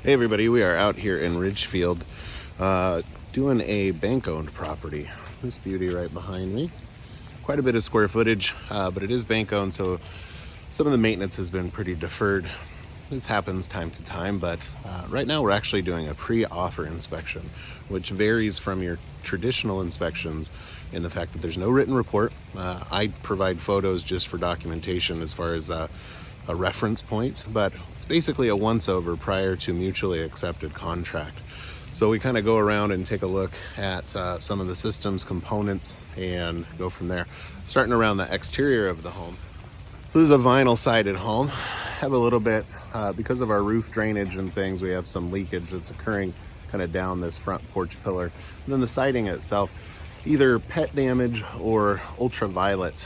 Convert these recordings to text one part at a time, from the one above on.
Hey everybody, we are out here in Ridgefield doing a bank-owned property. This beauty right behind me. Quite a bit of square footage, but it is bank-owned, so some of the maintenance has been pretty deferred. This happens time to time, but right now we're actually doing a pre-offer inspection, which varies from your traditional inspections in the fact that there's no written report. I provide photos just for documentation as far as a reference point, but it's basically a once-over prior to mutually accepted contract. So we kind of go around and take a look at some of the systems, components, and go from there. Starting around the exterior of the home. So this is a vinyl sided home. Have a little bit, because of our roof drainage and things, we have some leakage that's occurring kind of down this front porch pillar. And then the siding itself, either pet damage or ultraviolet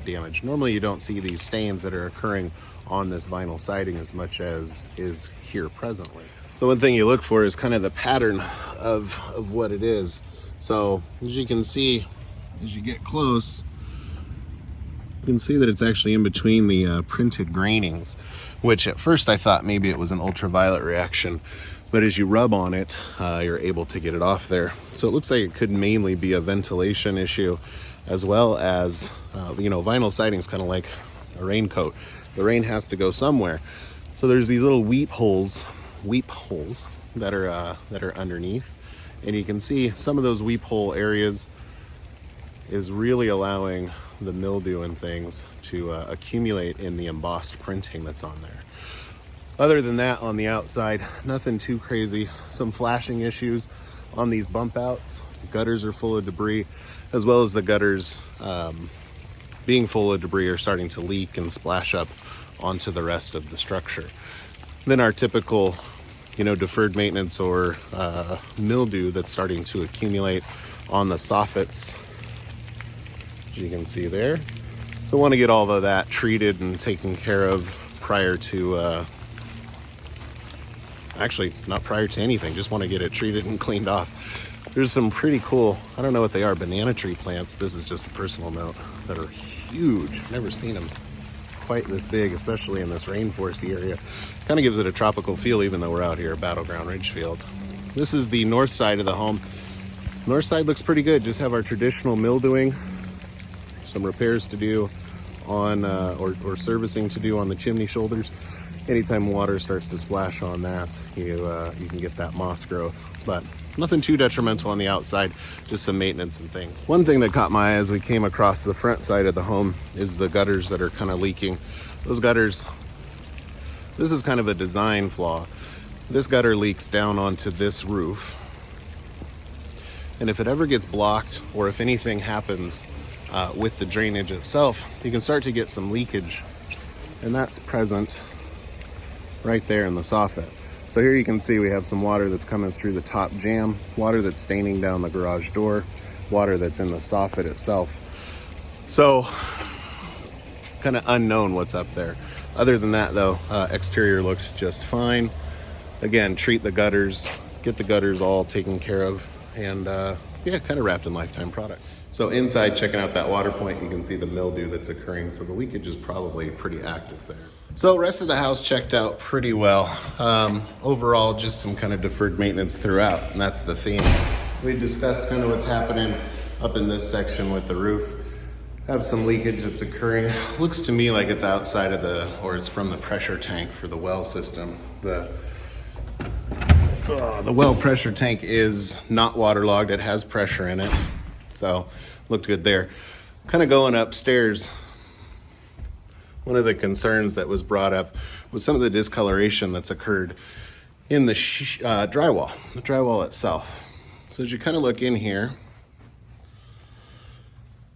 damage. Normally you don't see these stains that are occurring on this vinyl siding as much as is here presently. So one thing you look for is kind of the pattern of what it is. So as you can see, as you get close, you can see that it's actually in between the printed grainings, which at first I thought maybe it was an ultraviolet reaction, but as you rub on it, you're able to get it off there. So it looks like it could mainly be a ventilation issue, as well as, vinyl siding is kind of like a raincoat. The rain has to go somewhere. So there's these little weep holes that are underneath. And you can see some of those weep hole areas is really allowing the mildew and things to accumulate in the embossed printing that's on there. Other than that, on the outside, nothing too crazy. Some flashing issues on these bump outs. Gutters are full of debris, as well as the gutters being full of debris are starting to leak and splash up onto the rest of the structure. Then our typical, deferred maintenance or mildew that's starting to accumulate on the soffits, as you can see there. So I want to get all of that treated and taken care of prior to, actually not prior to anything, just want to get it treated and cleaned off. There's some pretty cool, I don't know what they are, banana tree plants. This is just a personal note, that are huge. Never seen them quite this big, especially in this rainforesty area. Kind of gives it a tropical feel, even though we're out here at Battleground Ridgefield. This is the north side of the home. North side looks pretty good. Just have our traditional mildewing, some repairs to do on, or servicing to do on the chimney shoulders. Anytime water starts to splash on that, you can get that moss growth, but nothing too detrimental on the outside, just some maintenance and things. One thing that caught my eye as we came across the front side of the home is the gutters that are kind of leaking. Those gutters, this is kind of a design flaw. This gutter leaks down onto this roof, and if it ever gets blocked, or if anything happens with the drainage itself, you can start to get some leakage, and that's present right there in the soffit. So here you can see we have some water that's coming through the top jamb, water that's staining down the garage door, water that's in the soffit itself. So kind of unknown what's up there. Other than that though, exterior looks just fine. Again, treat the gutters, get the gutters all taken care of, and kind of wrapped in lifetime products. So inside, checking out that water point, you can see the mildew that's occurring. So the leakage is probably pretty active there. So rest of the house checked out pretty well. Overall, just some kind of deferred maintenance throughout, and that's the theme. We discussed kind of what's happening up in this section with the roof. Have some leakage that's occurring. Looks to me like it's outside of or it's from the pressure tank for the well system. The well pressure tank is not waterlogged. It has pressure in it. So looked good there. Kind of going upstairs, one of the concerns that was brought up was some of the discoloration that's occurred in the drywall itself. So as you kind of look in here,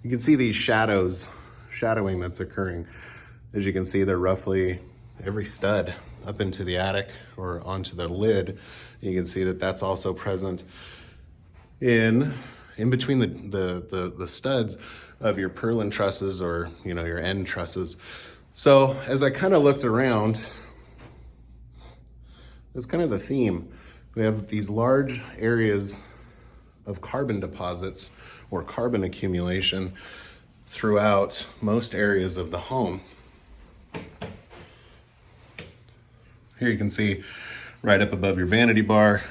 you can see these shadowing that's occurring. As you can see, they're roughly every stud up into the attic or onto the lid. You can see that that's also present in between the studs of your purlin trusses, or your end trusses. So as I kind of looked around, that's kind of the theme. We have these large areas of carbon deposits or carbon accumulation throughout most areas of the home. Here you can see right up above your vanity bar.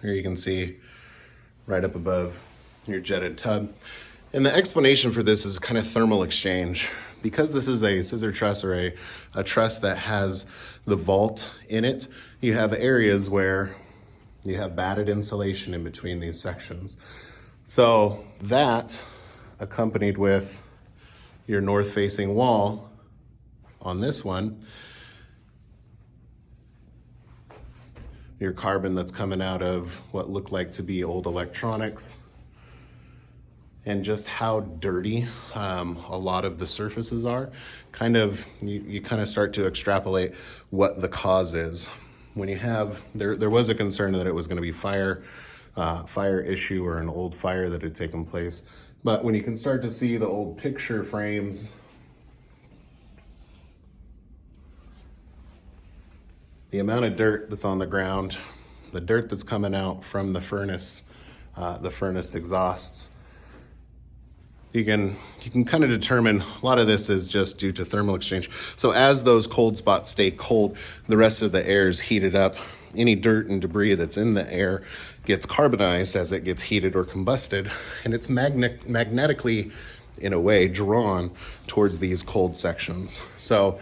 Here you can see right up above your jetted tub. And the explanation for this is kind of thermal exchange. Because this is a scissor truss or a truss that has the vault in it, you have areas where you have batted insulation in between these sections. So that, accompanied with your north-facing wall on this one, your carbon that's coming out of what looked like to be old electronics, and just how dirty a lot of the surfaces are, you kind of start to extrapolate what the cause is. When you have, there was a concern that it was going to be fire issue or an old fire that had taken place. But when you can start to see the old picture frames, the amount of dirt that's on the ground, the dirt that's coming out from the furnace exhausts, you can kind of determine a lot of this is just due to thermal exchange. So as those cold spots stay cold, the rest of the air is heated up. Any dirt and debris that's in the air gets carbonized as it gets heated or combusted, and it's magnetically, in a way, drawn towards these cold sections. So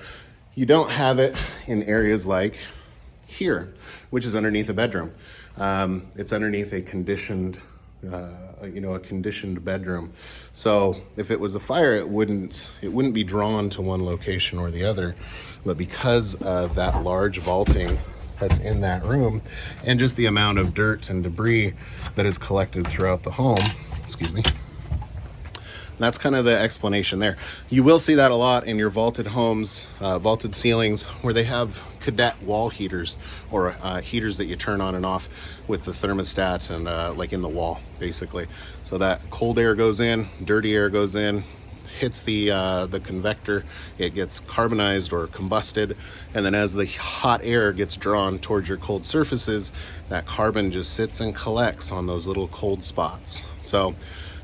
you don't have it in areas like here, which is underneath a bedroom. It's underneath a conditioned bedroom. So if it was a fire, it wouldn't be drawn to one location or the other. But because of that large vaulting that's in that room and just the amount of dirt and debris that is collected throughout the home, that's kind of the explanation there. You will see that a lot in your vaulted homes, vaulted ceilings, where they have cadet wall heaters or heaters that you turn on and off with the thermostat and like in the wall, basically. So that cold air goes in, dirty air goes in, hits the convector, it gets carbonized or combusted, and then as the hot air gets drawn towards your cold surfaces, that carbon just sits and collects on those little cold spots. So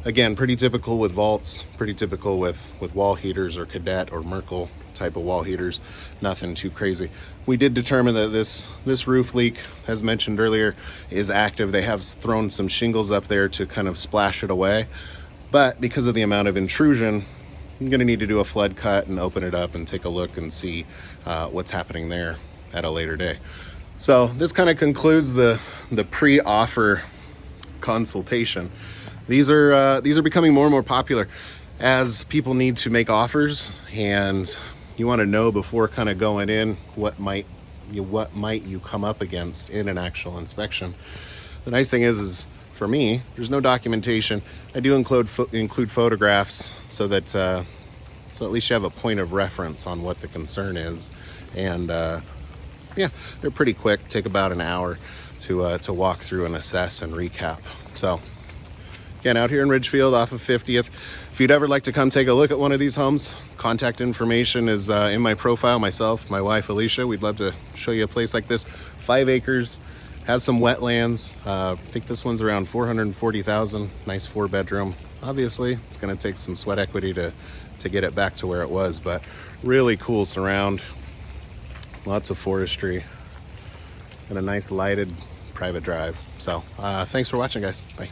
again, pretty typical with vaults, pretty typical with wall heaters or cadet or Merkel type of wall heaters. Nothing too crazy. We did determine that this roof leak, as mentioned earlier, is active. They have thrown some shingles up there to kind of splash it away. But because of the amount of intrusion, I'm going to need to do a flood cut and open it up and take a look and see what's happening there at a later day. So this kind of concludes the pre-offer consultation. These are becoming more and more popular as people need to make offers, and you want to know before kind of going in what might you come up against in an actual inspection. The nice thing is for me, there's no documentation. I do include photographs so that so at least you have a point of reference on what the concern is. And yeah, they're pretty quick. Take about an hour to walk through and assess and recap. So again, out here in Ridgefield off of 50th. If you'd ever like to come take a look at one of these homes, contact information is in my profile. Myself, my wife Alicia, we'd love to show you a place like this. 5 acres, has some wetlands. I think this one's around $440,000. Nice 4-bedroom. Obviously, it's going to take some sweat equity to get it back to where it was, but really cool surround. Lots of forestry and a nice lighted private drive. So thanks for watching, guys. Bye.